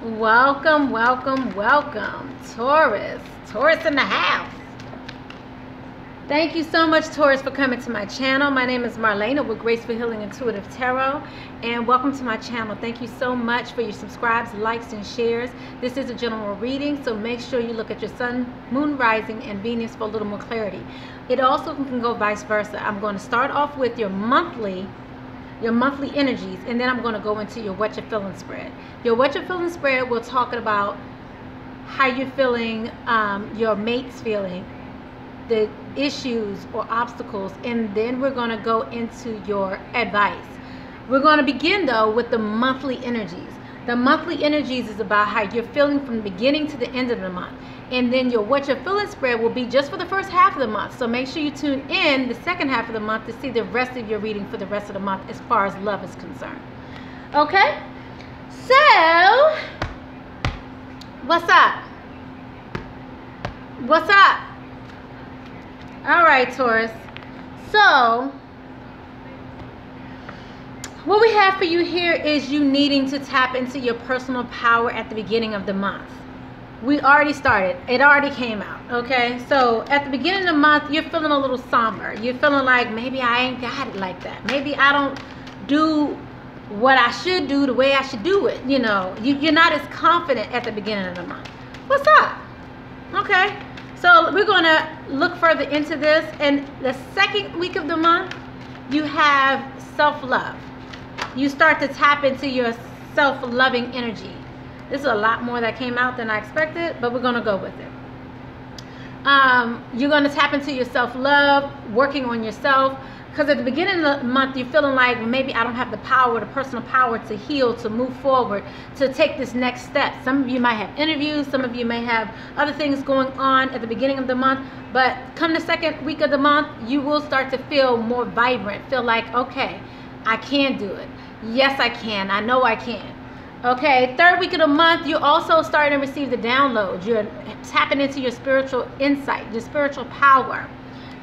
Welcome, welcome, welcome, Taurus. Taurus in the house. Thank you so much, Taurus, for coming to my channel. My name is Marlena with Graceful Healing Intuitive Tarot, and welcome to my channel. Thank you so much for your subscribes, likes, and shares. This is a general reading, so make sure you look at your sun, moon, rising, and Venus for a little more clarity. It also can go vice versa. I'm going to start off with your monthly energies, and then I'm going to go into your what you're feeling spread. Your what you're feeling spread, we'll talk about how you're feeling, your mate's feeling, the issues or obstacles, and then we're going to go into your advice. We're going to begin though with the monthly energies. The monthly energies is about how you're feeling from the beginning to the end of the month. And then your what you're feeling spread will be just for the first half of the month. So make sure you tune in the second half of the month to see the rest of your reading for the rest of the month as far as love is concerned. Okay? So, what's up? What's up? All right, Taurus. So, what we have for you here is you needing to tap into your personal power at the beginning of the month. We already started. It already came out, okay? So at the beginning of the month, you're feeling a little somber. You're feeling like maybe I ain't got it like that. Maybe I don't do what I should do the way I should do it. You know, you're not as confident at the beginning of the month. What's up? Okay, so we're going to look further into this. And the second week of the month, you have self-love. You start to tap into your self-loving energy. This is a lot more that came out than I expected, but we're going to go with it. You're going to tap into your self-love, working on yourself, because at the beginning of the month, you're feeling like maybe I don't have the power, the personal power to heal, to move forward, to take this next step. Some of you might have interviews, some of you may have other things going on at the beginning of the month, but come the second week of the month, you will start to feel more vibrant, feel like, okay, I can do it. Yes, I can. I know I can. Okay, third week of the month, you're also starting to receive the downloads. You're tapping into your spiritual insight, your spiritual power.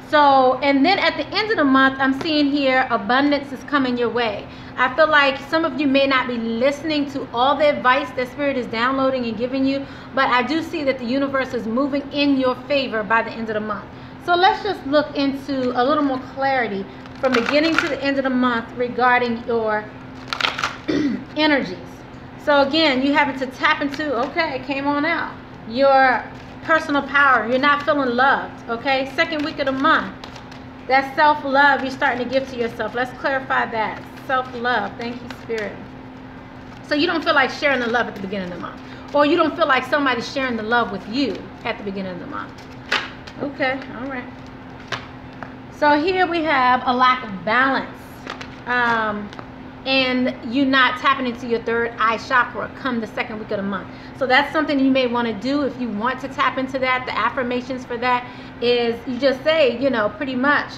So, and then at the end of the month, I'm seeing here abundance is coming your way. I feel like some of you may not be listening to all the advice that Spirit is downloading and giving you, but I do see that the universe is moving in your favor by the end of the month. So let's just look into a little more clarity from beginning to the end of the month regarding your energies. So again, you having to tap into, okay, it came on out, your personal power. You're not feeling loved, okay? Second week of the month, that self-love you're starting to give to yourself. Let's clarify that. Self-love. Thank you, Spirit. So you don't feel like sharing the love at the beginning of the month. Or you don't feel like somebody's sharing the love with you at the beginning of the month. Okay, all right. So here we have a lack of balance. And you're not tapping into your third eye chakra come the second week of the month. So that's something you may want to do if you want to tap into that. The affirmations for that is you just say, you know, pretty much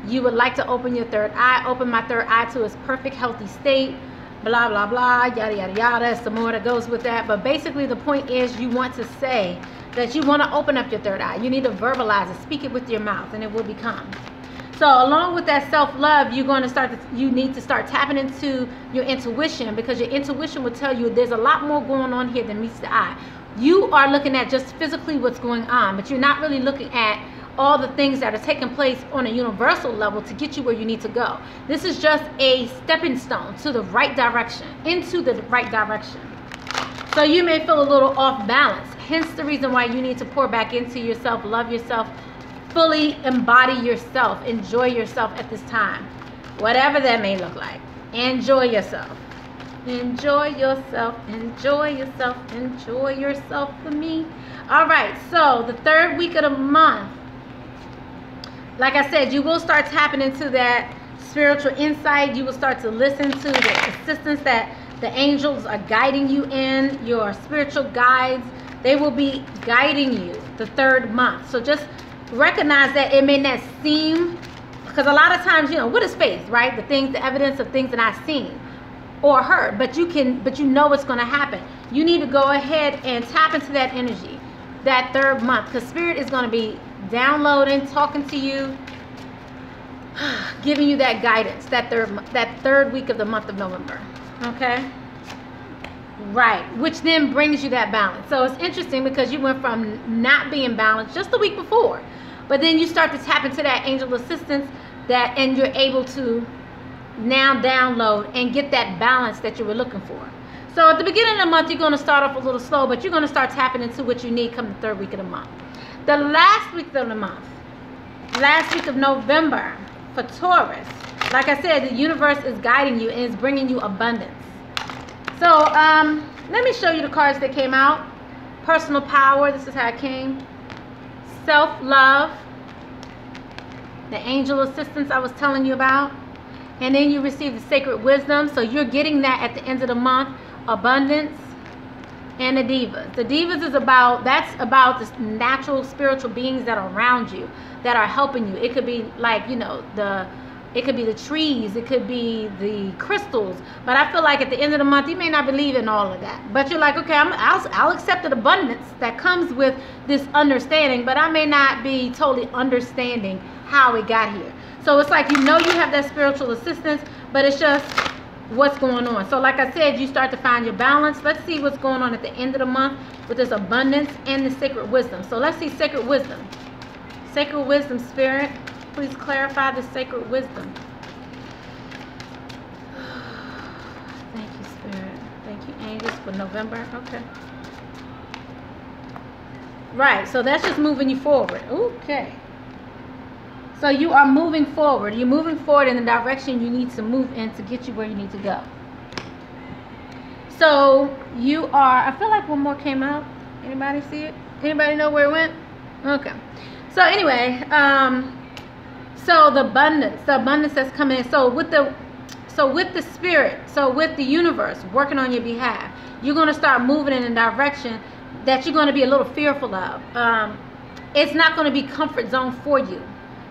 you would like to open your third eye, open my third eye to its perfect healthy state, blah, blah, blah, yada, yada, yada, some more that goes with that. But basically the point is you want to say that you want to open up your third eye. You need to verbalize it, speak it with your mouth, and it will become. So along with that self-love, you need to start tapping into your intuition, because your intuition will tell you there's a lot more going on here than meets the eye. You are looking at just physically what's going on, but you're not really looking at all the things that are taking place on a universal level to get you where you need to go. This is just a stepping stone to the right direction, into the right direction. So you may feel a little off balance, hence the reason why you need to pour back into yourself, love yourself, fully embody yourself, enjoy yourself at this time, whatever that may look like. Enjoy yourself, enjoy yourself, enjoy yourself, enjoy yourself for me. All right, so the third week of the month, like I said, you will start tapping into that spiritual insight. You will start to listen to the assistance that the angels are guiding you in, your spiritual guides. They will be guiding you the third month. So just recognize that it may not seem, because a lot of times, you know, what is faith, right? The evidence of things that I've seen or heard, but you know it's going to happen. You need to go ahead and tap into that energy that third month, because Spirit is going to be downloading, talking to you, giving you that guidance that third week of the month of November. Okay, Right, which then brings you that balance. So it's interesting because you went from not being balanced just the week before, but then you start to tap into that angel assistance and you're able to now download and get that balance that you were looking for. So at the beginning of the month, you're going to start off a little slow, but you're going to start tapping into what you need come the third week of the month. The last week of the month, last week of November for Taurus, like I said, the universe is guiding you and is bringing you abundance. So let me show you the cards that came out. Personal power, this is how it came. Self-love, the angel assistance I was telling you about. And then you receive the sacred wisdom. So you're getting that at the end of the month. Abundance and the divas. The divas is about, that's about the natural spiritual beings that are around you, that are helping you. It could be like, you know, it could be the trees, it could be the crystals. But I feel like at the end of the month, you may not believe in all of that. But you're like, okay, I'll accept the abundance that comes with this understanding, but I may not be totally understanding how it got here. So it's like, you know, you have that spiritual assistance, but it's just what's going on. So like I said, you start to find your balance. Let's see what's going on at the end of the month with this abundance and the sacred wisdom. So let's see sacred wisdom. Sacred wisdom, spirit. Please clarify the sacred wisdom. Thank you, Spirit. Thank you, angels, for November. Okay. Right, so that's just moving you forward. Okay. So you are moving forward. You're moving forward in the direction you need to move in to get you where you need to go. So you are, I feel like one more came out. Anybody see it? Anybody know where it went? Okay. So anyway, so the abundance that's coming in. So with the spirit, so with the universe working on your behalf, you're going to start moving in a direction that you're going to be a little fearful of. It's not going to be comfort zone for you.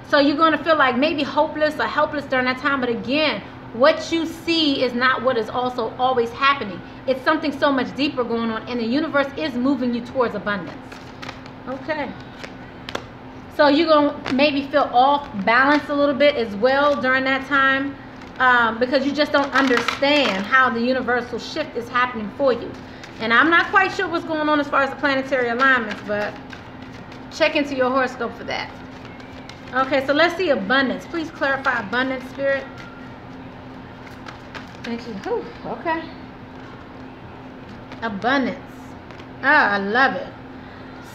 So you're going to feel like maybe hopeless or helpless during that time. But again, what you see is not what is also always happening. It's something so much deeper going on, and the universe is moving you towards abundance. Okay. So you're going to maybe feel off balance a little bit as well during that time, because you just don't understand how the universal shift is happening for you. And I'm not quite sure what's going on as far as the planetary alignments, but check into your horoscope for that. Okay, so let's see abundance. Please clarify abundance, Spirit. Thank you. Whew, okay. Abundance. Ah, I love it.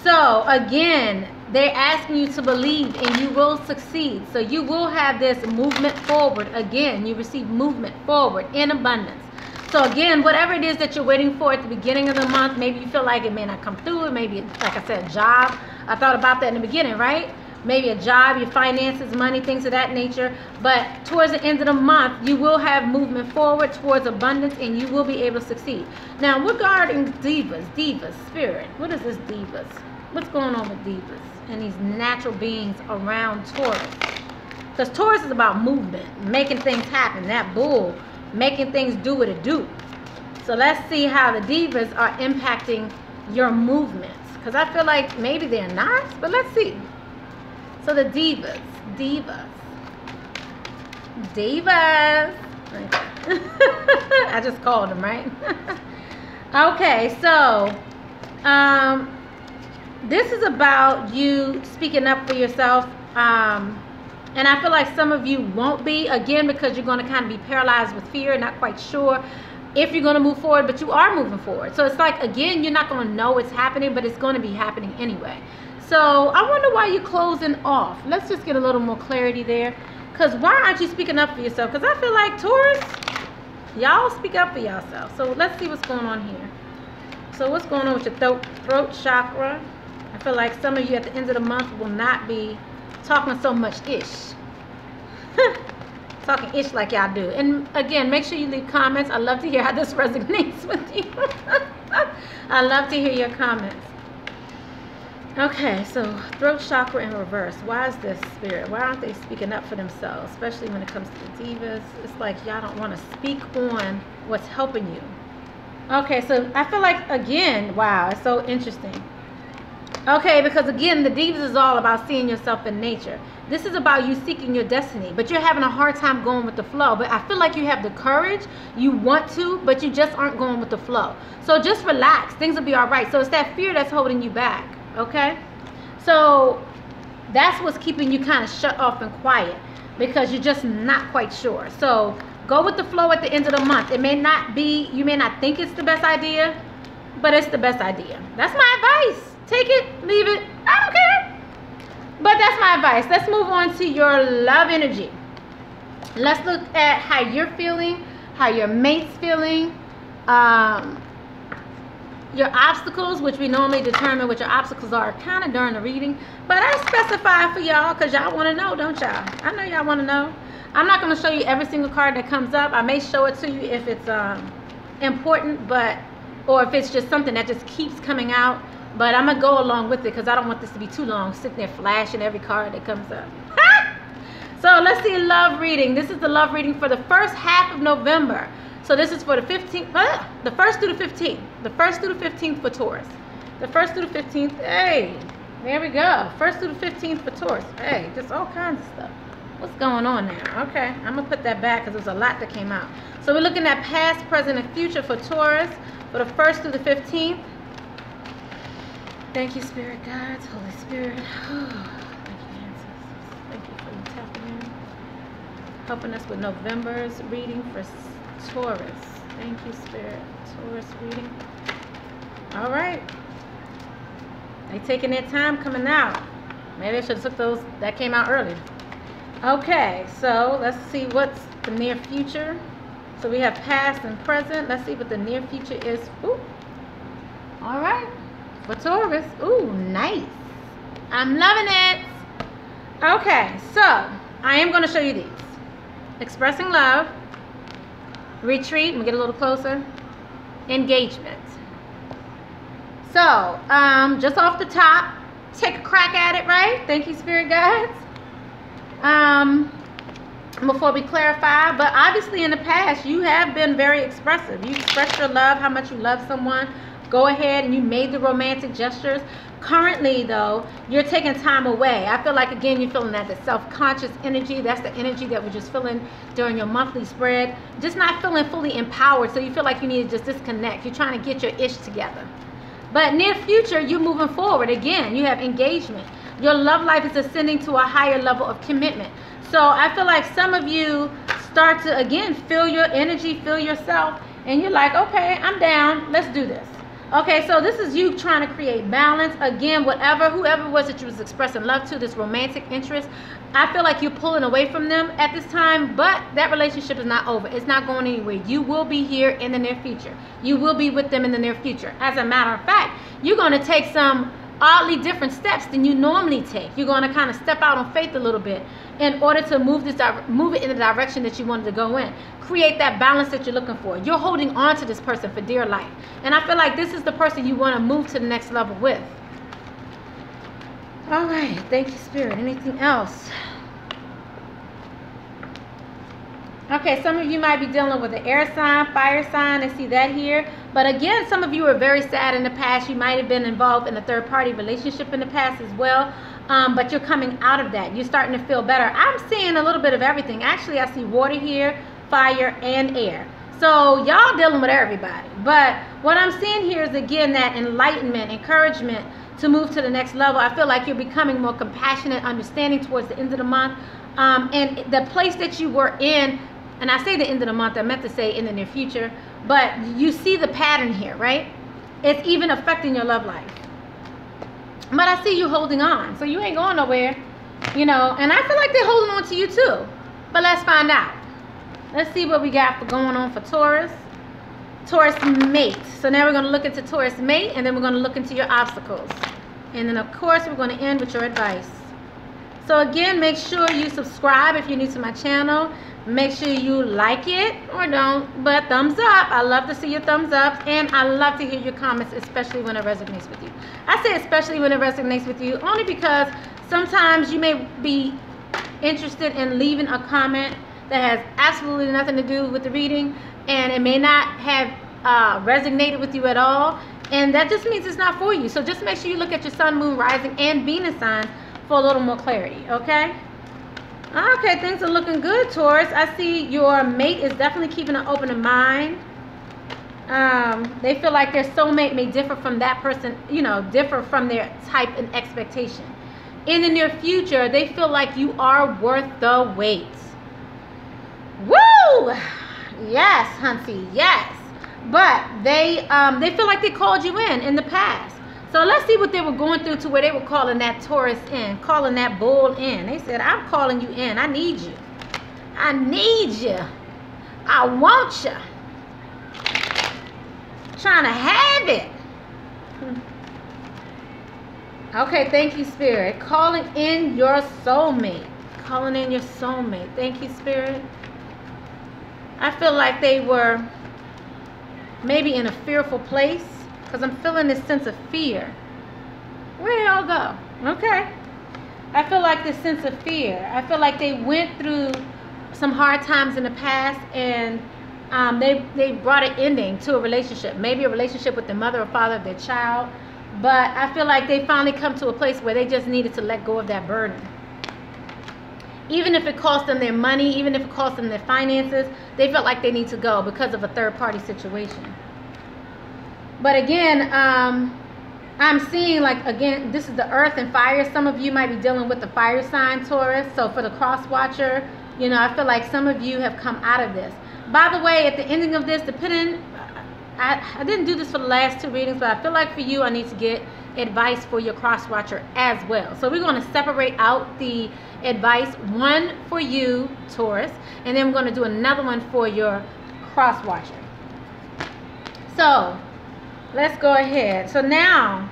So again, they're asking you to believe and you will succeed. So you will have this movement forward. Again, you receive movement forward in abundance. So again, whatever it is that you're waiting for at the beginning of the month, maybe you feel like it may not come through. It may be, like I said, a job. I thought about that in the beginning, right? Maybe a job, your finances, money, things of that nature. But towards the end of the month, you will have movement forward towards abundance and you will be able to succeed. Now, regarding divas, spirit, what is this divas? What's going on with divas and these natural beings around Taurus? Because Taurus is about movement, making things happen. That bull, making things do what it do. So let's see how the divas are impacting your movements. Because I feel like maybe they're not, but let's see. So the divas. I just called them, right? Okay, so this is about you speaking up for yourself. And I feel like some of you won't be, again, because you're going to kind of be paralyzed with fear, not quite sure if you're going to move forward, but you are moving forward. So it's like, again, you're not going to know it's happening, but it's going to be happening anyway. So I wonder why you're closing off. Let's just get a little more clarity there. Because why aren't you speaking up for yourself? Because I feel like Taurus, y'all speak up for yourself. So let's see what's going on here. So what's going on with your throat chakra? I feel like some of you at the end of the month will not be talking so much ish. Talking ish like y'all do. And again, make sure you leave comments. I love to hear how this resonates with you. I love to hear your comments. Okay, so throat chakra in reverse. Why is this, Spirit? Why aren't they speaking up for themselves, especially when it comes to the divas? It's like y'all don't want to speak on what's helping you. Okay, so I feel like, again, wow, it's so interesting. Okay, because again, the Divas is all about seeing yourself in nature. This is about you seeking your destiny, but you're having a hard time going with the flow. But I feel like you have the courage, you want to, but you just aren't going with the flow. So just relax, things will be all right. So it's that fear that's holding you back, okay? So that's what's keeping you kind of shut off and quiet, because you're just not quite sure. So go with the flow at the end of the month. It may not be, you may not think it's the best idea, but it's the best idea. That's my advice. Take it, leave it, I don't care. But that's my advice. Let's move on to your love energy. Let's look at how you're feeling, how your mate's feeling, your obstacles, which we normally determine what your obstacles are kind of during the reading. But I specify for y'all because y'all want to know, don't y'all? I know y'all want to know. I'm not going to show you every single card that comes up. I may show it to you if it's important, but or if it's just something that just keeps coming out. But I'm going to go along with it because I don't want this to be too long, sitting there flashing every card that comes up. So let's see love reading. This is the love reading for the first half of November. So this is for the 15th, the 1st through the 15th. The 1st through the 15th for Taurus. The 1st through the 15th, hey, there we go. 1st through the 15th for Taurus. Hey, just all kinds of stuff. What's going on now? Okay, I'm going to put that back because there's a lot that came out. So we're looking at past, present, and future for Taurus for the 1st through the 15th. Thank you, Spirit Guides, Holy Spirit. Thank you, ancestors. Thank you for tapping in. Helping us with November's reading for Taurus. Thank you, Spirit. Taurus reading. All right. They taking their time coming out. Maybe I should have took those that came out early. Okay, so let's see what's the near future. So we have past and present. Let's see what the near future is. Ooh. All right. For Taurus. Ooh, nice. I'm loving it. Okay, so I am going to show you these. Expressing love. Retreat. Let me get a little closer. Engagement. So, just off the top, take a crack at it, right? Thank you, Spirit Guides. Before we clarify, but obviously in the past, you have been very expressive. You expressed your love, how much you love someone. Go ahead and you made the romantic gestures. Currently, though, you're taking time away. I feel like, again, you're feeling that the self-conscious energy. That's the energy that we're just feeling during your monthly spread. Just not feeling fully empowered, so you feel like you need to just disconnect. You're trying to get your ish together. But near future, you're moving forward. Again, you have engagement. Your love life is ascending to a higher level of commitment. So I feel like some of you start to, again, feel your energy, feel yourself, and you're like, okay, I'm down. Let's do this. Okay, so this is you trying to create balance. Again, whoever it was that you was expressing love to, this romantic interest, I feel like you're pulling away from them at this time, but that relationship is not over. It's not going anywhere. You will be here in the near future. You will be with them in the near future. As a matter of fact, you're going to take some oddly different steps than you normally take. You're going to kind of step out on faith a little bit in order to move it in the direction that you wanted to go in. Create that balance that you're looking for. You're holding on to this person for dear life. And I feel like this is the person you want to move to the next level with. All right. Thank you, Spirit. Anything else? Okay, some of you might be dealing with an air sign, fire sign. I see that here. But again, some of you are very sad in the past. You might have been involved in a third-party relationship in the past as well. But you're coming out of that. You're starting to feel better. I'm seeing a little bit of everything. Actually, I see water here, fire, and air. So y'all dealing with everybody. But what I'm seeing here is, again, that enlightenment, encouragement to move to the next level. I feel like you're becoming more compassionate, understanding towards the end of the month. And the place that you were in, and I say the end of the month, I meant to say in the near future, but you see the pattern here, right? It's even affecting your love life. But I see you holding on, so you ain't going nowhere, you know, and I feel like they're holding on to you too. But let's find out. Let's see what we got for going on for Taurus. Taurus mate. So now we're going to look into Taurus mate, and then we're going to look into your obstacles. And then, of course, we're going to end with your advice. So again, make sure you subscribe if you're new to my channel. Make sure you like it or don't, but thumbs up. I love to see your thumbs up, and I love to hear your comments, especially when it resonates with you. I say especially when it resonates with you only because sometimes you may be interested in leaving a comment that has absolutely nothing to do with the reading, and it may not have resonated with you at all. And that just means it's not for you. So just make sure you look at your sun, moon, rising, and Venus signs for a little more clarity, okay? Okay, things are looking good, Taurus. I see your mate is definitely keeping an open mind. They feel like their soulmate may differ from that person, you know, differ from their type and expectation. In the near future, they feel like you are worth the wait. Woo! Yes, Hunty, yes. But they feel like they called you in the past. So let's see what they were going through to where they were calling that Taurus in, calling that bull in. They said, I'm calling you in. I need you. I need you. I want you. Trying to have it. Okay, thank you, Spirit. Calling in your soulmate. Calling in your soulmate. Thank you, Spirit. I feel like they were maybe in a fearful place, because I'm feeling this sense of fear. Where did y'all go? Okay. I feel like this sense of fear. I feel like they went through some hard times in the past, and they brought an ending to a relationship. Maybe a relationship with the mother or father of their child. But I feel like they finally come to a place where they just needed to let go of that burden. Even if it cost them their money, even if it cost them their finances, they felt like they need to go because of a third-party situation. But again, I'm seeing, like, again, this is the earth and fire. Some of you might be dealing with the fire sign, Taurus. So for the cross watcher, you know, I feel like some of you have come out of this. By the way, at the ending of this, depending, I didn't do this for the last two readings, but I feel like for you, I need to get advice for your cross watcher as well. So we're going to separate out the advice, one for you, Taurus, and then we're going to do another one for your cross watcher. So let's go ahead. So now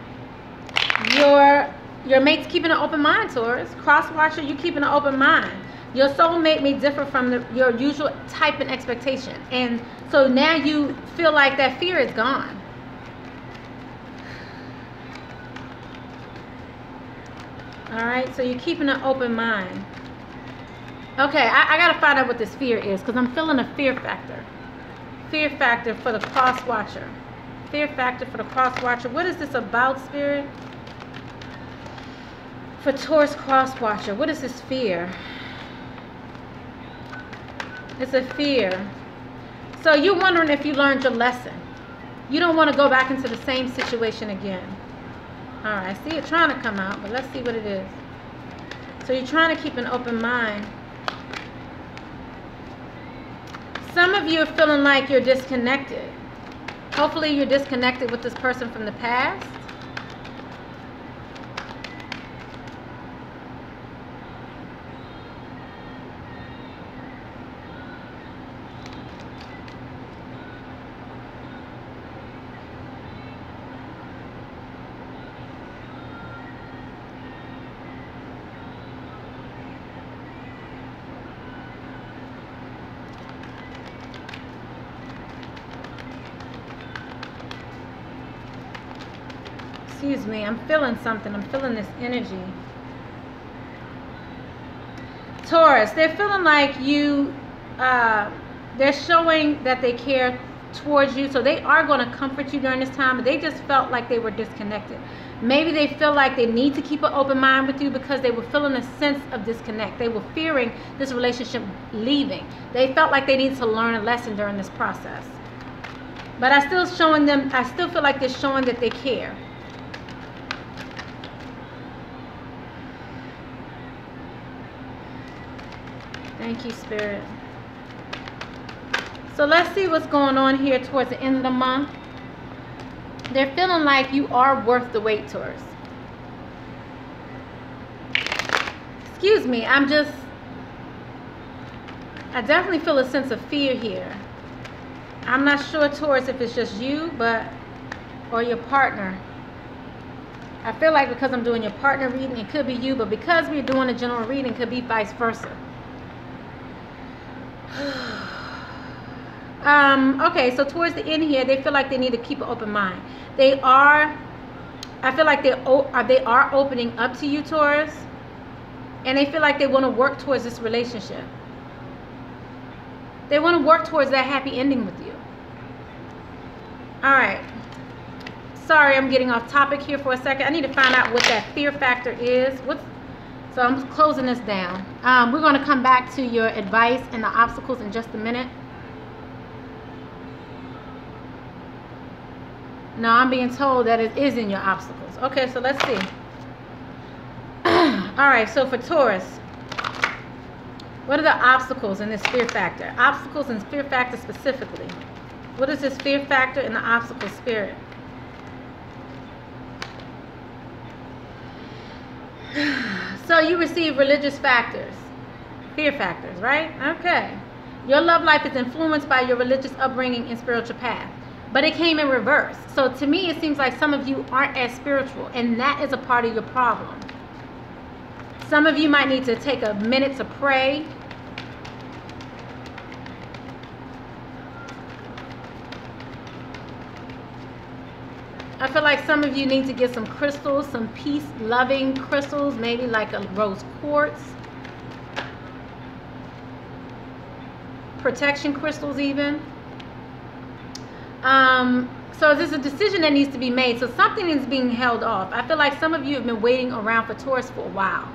your mate's keeping an open mind, Taurus. Cross watcher, you keeping an open mind. Your soulmate may differ from your usual type and expectation, and so now you feel like that fear is gone. All right, so you're keeping an open mind. Okay, I gotta find out what this fear is, because I'm feeling a fear factor. Fear factor for the cross watcher. Fear factor for the cross watcher. What is this about, Spirit? For Taurus cross watcher, what is this fear? It's a fear. So you're wondering if you learned your lesson. You don't want to go back into the same situation again. All right, I see it trying to come out, but let's see what it is. So you're trying to keep an open mind. Some of you are feeling like you're disconnected. Hopefully you're disconnected with this person from the past. Excuse me, I'm feeling something. I'm feeling this energy. Taurus, they're feeling like you, they're showing that they care towards you. So they are going to comfort you during this time, but they just felt like they were disconnected. Maybe they feel like they need to keep an open mind with you because they were feeling a sense of disconnect. They were fearing this relationship leaving. They felt like they needed to learn a lesson during this process. But I still feel like they're showing that they care. Thank you, Spirit. So let's see what's going on here towards the end of the month. They're feeling like you are worth the wait, Taurus. Excuse me, I definitely feel a sense of fear here. I'm not sure, Taurus, if it's just you, or your partner. I feel like because I'm doing your partner reading, it could be you, but because we're doing a general reading, it could be vice versa. Okay, so towards the end here, they feel like they need to keep an open mind. I feel like they are opening up to you, Taurus, and they feel like they want to work towards this relationship. They want to work towards that happy ending with you. All right. sorry, I'm getting off topic here for a second. I need to find out what that fear factor is. So I'm closing this down. We're going to come back to your advice and the obstacles in just a minute. No, I'm being told that it is in your obstacles. Okay, so let's see. All right, so for Taurus, what are the obstacles in this fear factor? Obstacles and fear factor specifically. What is this fear factor in the obstacle spirit? So you receive religious factors, fear factors, right? Okay. Your love life is influenced by your religious upbringing and spiritual path. But it came in reverse. So to me, it seems like some of you aren't as spiritual, and that is a part of your problem. Some of you might need to take a minute to pray. I feel like some of you need to get some crystals, some peace-loving crystals, maybe like a rose quartz. Protection crystals even. So there's a decision that needs to be made. So something is being held off. I feel like some of you have been waiting around for Taurus for a while.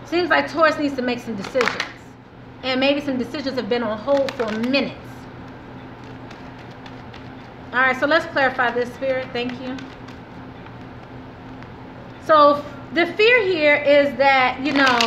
Seems like Taurus needs to make some decisions. And maybe some decisions have been on hold for minutes. All right, so let's clarify this, Spirit. Thank you. So the fear here is that, you know,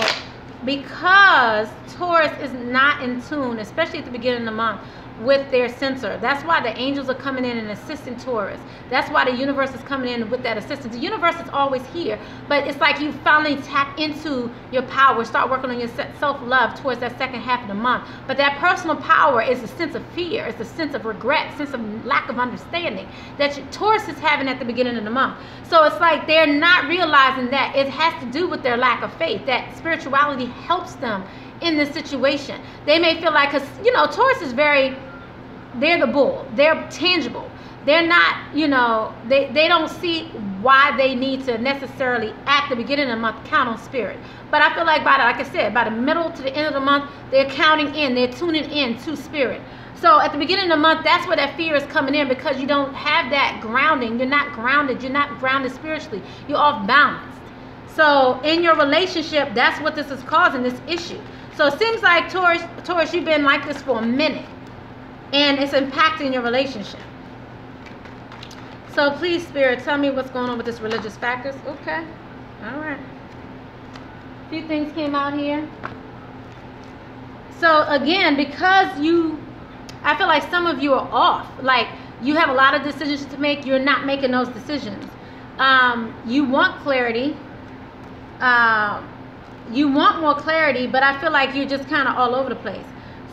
because Taurus is not in tune, especially at the beginning of the month, with their center. That's why the angels are coming in and assisting Taurus. That's why the universe is coming in with that assistance. The universe is always here, but it's like you finally tap into your power, start working on your self-love towards that second half of the month. But that personal power is a sense of fear, it's a sense of regret, sense of lack of understanding that Taurus is having at the beginning of the month. So it's like they're not realizing that it has to do with their lack of faith, that spirituality helps them in this situation. They may feel like, because, you know, Taurus is they're the bull. They're tangible. They're not, you know, they don't see why they need to necessarily at the beginning of the month count on spirit. But I feel like like I said, by the middle to the end of the month, they're counting in, they're tuning in to spirit. So at the beginning of the month, that's where that fear is coming in, because you don't have that grounding. You're not grounded. You're not grounded spiritually. You're off balance. So in your relationship, that's what this is causing, this issue. So it seems like Taurus, you've been like this for a minute, and it's impacting your relationship. So please, Spirit, tell me what's going on with this religious factors. Okay. All right. A few things came out here. So again, because I feel like some of you are off. Like, you have a lot of decisions to make. You're not making those decisions. You want clarity. You want more clarity, but I feel like you're just kind of all over the place.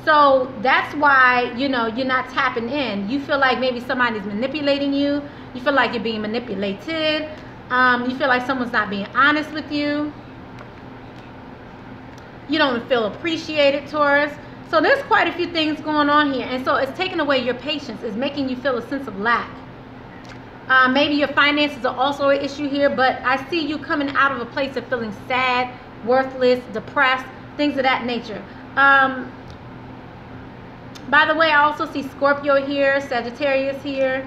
So that's why, you know, you're not tapping in. You feel like maybe somebody's manipulating you. You feel like you're being manipulated. You feel like someone's not being honest with you. You don't feel appreciated, Taurus. So there's quite a few things going on here. And so it's taking away your patience. It's making you feel a sense of lack. Maybe your finances are also an issue here, but I see you coming out of a place of feeling sad, worthless, depressed, things of that nature. By the way, I also see Scorpio here, Sagittarius here,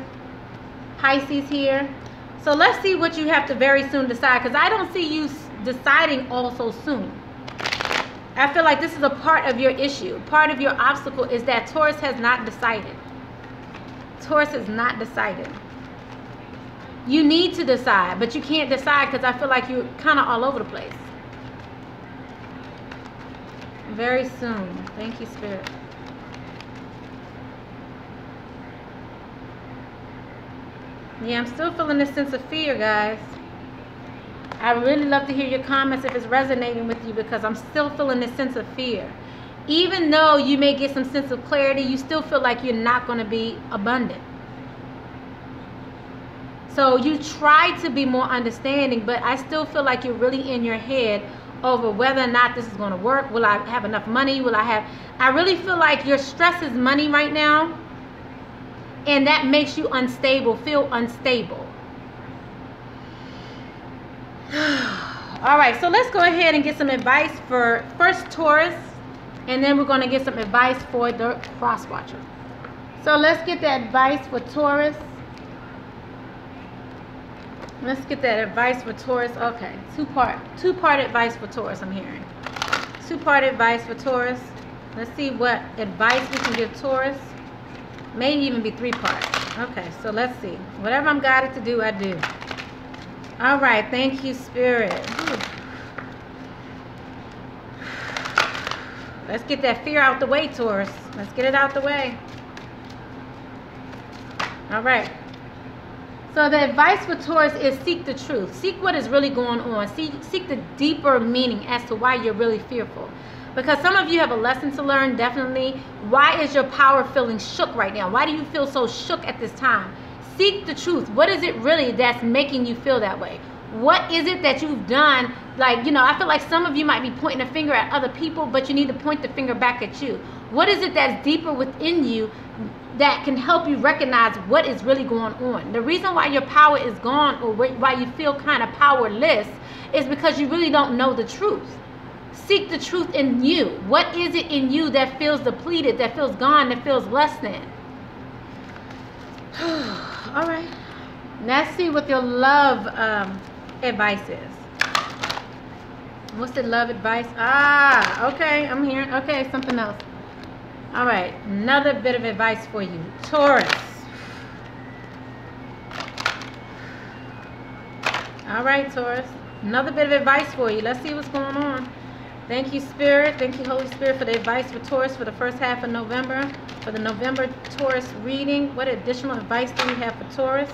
Pisces here. So let's see what you have to very soon decide, because I don't see you deciding all so soon. I feel like this is a part of your issue. Part of your obstacle is that Taurus has not decided. Taurus has not decided. You need to decide, but you can't decide because I feel like you're kind of all over the place. Very soon. Thank you, Spirit. Yeah, I'm still feeling this sense of fear, guys. I really love to hear your comments if it's resonating with you, because I'm still feeling this sense of fear. Even though you may get some sense of clarity, you still feel like you're not going to be abundant. So you try to be more understanding, but I still feel like you're really in your head over whether or not this is going to work. Will I have enough money? I really feel like your stress is money right now, and that makes you unstable, feel unstable. All right, so let's go ahead and get some advice for first Taurus, and then we're going to get some advice for the cross watcher. So let's get the advice for Taurus Let's get that advice for Taurus. Okay, two-part advice for Taurus, I'm hearing. Two-part advice for Taurus. Let's see what advice we can give Taurus. Maybe even be three-part. Okay, so let's see. Whatever I'm guided to do, I do. All right, thank you, Spirit. Let's get that fear out the way, Taurus. Let's get it out the way. All right. So the advice for Taurus is seek the truth. Seek what is really going on. Seek the deeper meaning as to why you're really fearful. Because some of you have a lesson to learn, definitely. Why is your power feeling shook right now? Why do you feel so shook at this time? Seek the truth. What is it really that's making you feel that way? What is it that you've done? Like, you know, I feel like some of you might be pointing a finger at other people, but you need to point the finger back at you. What is it that's deeper within you that can help you recognize what is really going on? The reason why your power is gone, or why you feel kind of powerless, is because you really don't know the truth. Seek the truth in you. What is it in you that feels depleted, that feels gone, that feels less than? All right. Let's see what your love advice is. What's the love advice? Okay, I'm hearing. Okay, something else. All right, another bit of advice for you, Taurus. All right, Taurus. Another bit of advice for you. Let's see what's going on. Thank you, Spirit. Thank you, Holy Spirit, for the advice for Taurus for the first half of November. For the November Taurus reading, what additional advice do we have for Taurus?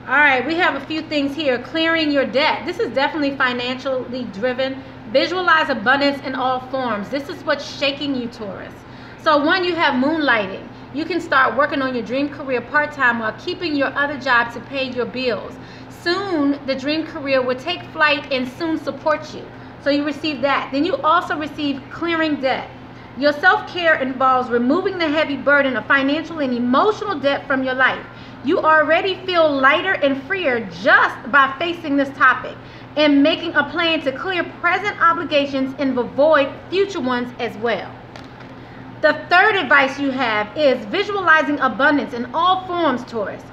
All right, we have a few things here. Clearing your debt. This is definitely financially driven. Visualize abundance in all forms. This is what's shaking you, Taurus. So one, you have moonlighting. You can start working on your dream career part-time while keeping your other job to pay your bills. Soon, the dream career will take flight and soon support you. So you receive that. Then you also receive clearing debt. Your self-care involves removing the heavy burden of financial and emotional debt from your life. You already feel lighter and freer just by facing this topic and making a plan to clear present obligations and avoid future ones as well. The third advice you have is visualizing abundance in all forms, Taurus.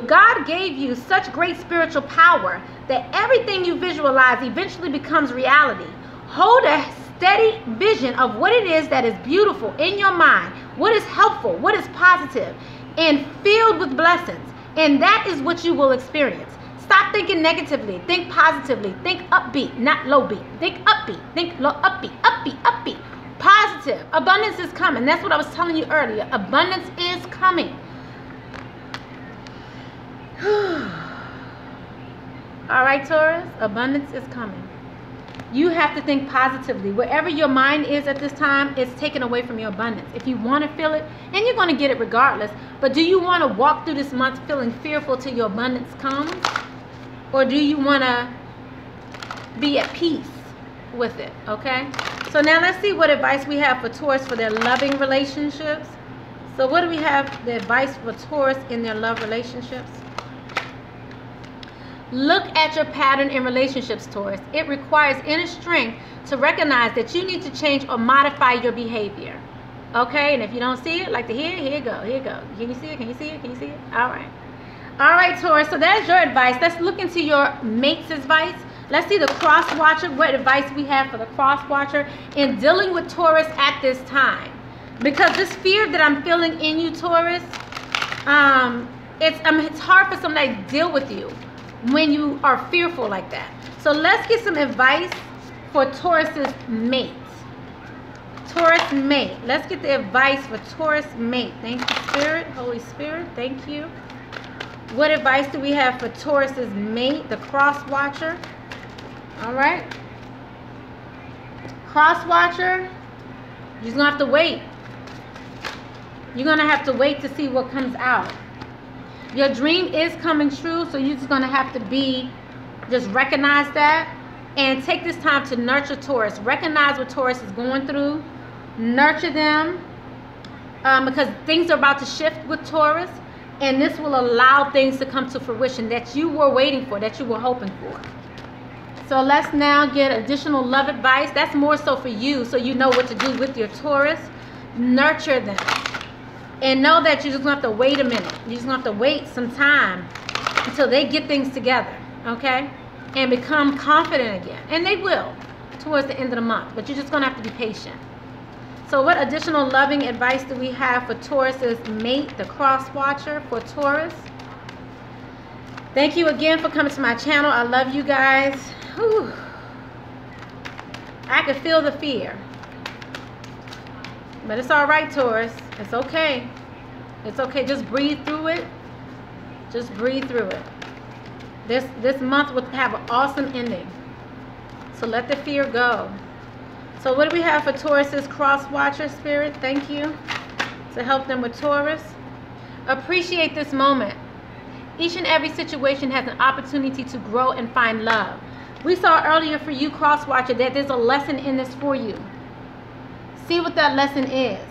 God gave you such great spiritual power that everything you visualize eventually becomes reality. Hold a steady vision of what it is that is beautiful in your mind, what is helpful, what is positive, and filled with blessings. And that is what you will experience. Stop thinking negatively. Think positively. Think upbeat, not low beat. Think upbeat. Think low, upbeat, upbeat, upbeat. Positive. Abundance is coming. That's what I was telling you earlier. Abundance is coming. All right, Taurus. Abundance is coming. You have to think positively. Wherever your mind is at this time, it's taken away from your abundance. If you want to feel it, and you're going to get it regardless, but do you want to walk through this month feeling fearful till your abundance comes? Or do you want to be at peace with it, okay? So now let's see what advice we have for Taurus for their loving relationships. So what do we have, the advice for Taurus in their love relationships? Look at your pattern in relationships, Taurus. It requires inner strength to recognize that you need to change or modify your behavior. Okay, and if you don't see it, like to hear it, here you go, here you go. Can you see it? Can you see it? Can you see it? All right. All right, Taurus, so that's your advice. Let's look into your mate's advice. Let's see the cross watcher, what advice we have for the cross watcher in dealing with Taurus at this time. Because this fear that I'm feeling in you, Taurus, it's hard for somebody to deal with you when you are fearful like that. So let's get some advice for Taurus's mate. Taurus mate. Let's get the advice for Taurus mate. Thank you, Spirit. Holy Spirit, thank you. What advice do we have for Taurus's mate, the cross watcher? All right. Cross watcher, you're just going to have to wait. You're going to have to wait to see what comes out. Your dream is coming true, so you're just going to have to just recognize that and take this time to nurture Taurus. Recognize what Taurus is going through. Nurture them because things are about to shift with Taurus, and this will allow things to come to fruition that you were waiting for, that you were hoping for. So let's now get additional love advice. That's more so for you, so you know what to do with your Taurus. Nurture them. And know that you're just going to have to wait a minute. You're just going to have to wait some time until they get things together, okay? And become confident again. And they will towards the end of the month, but you're just gonna have to be patient. So what additional loving advice do we have for Taurus's mate, the cross watcher for Taurus? Thank you again for coming to my channel. I love you guys. Whew. I can feel the fear. But it's all right, Taurus. It's okay. It's okay. Just breathe through it. Just breathe through it. This month will have an awesome ending. So let the fear go. So what do we have for Taurus's cross watcher spirit? Thank you. To help them with Taurus. Appreciate this moment. Each and every situation has an opportunity to grow and find love. We saw earlier for you, cross watcher, that there's a lesson in this for you. See what that lesson is.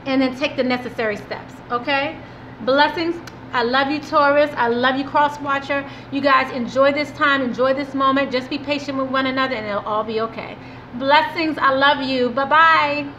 And then take the necessary steps. Okay? Blessings. I love you, Taurus. I love you, cross watcher. You guys enjoy this time. Enjoy this moment. Just be patient with one another and it'll all be okay. Blessings. I love you. Bye-bye.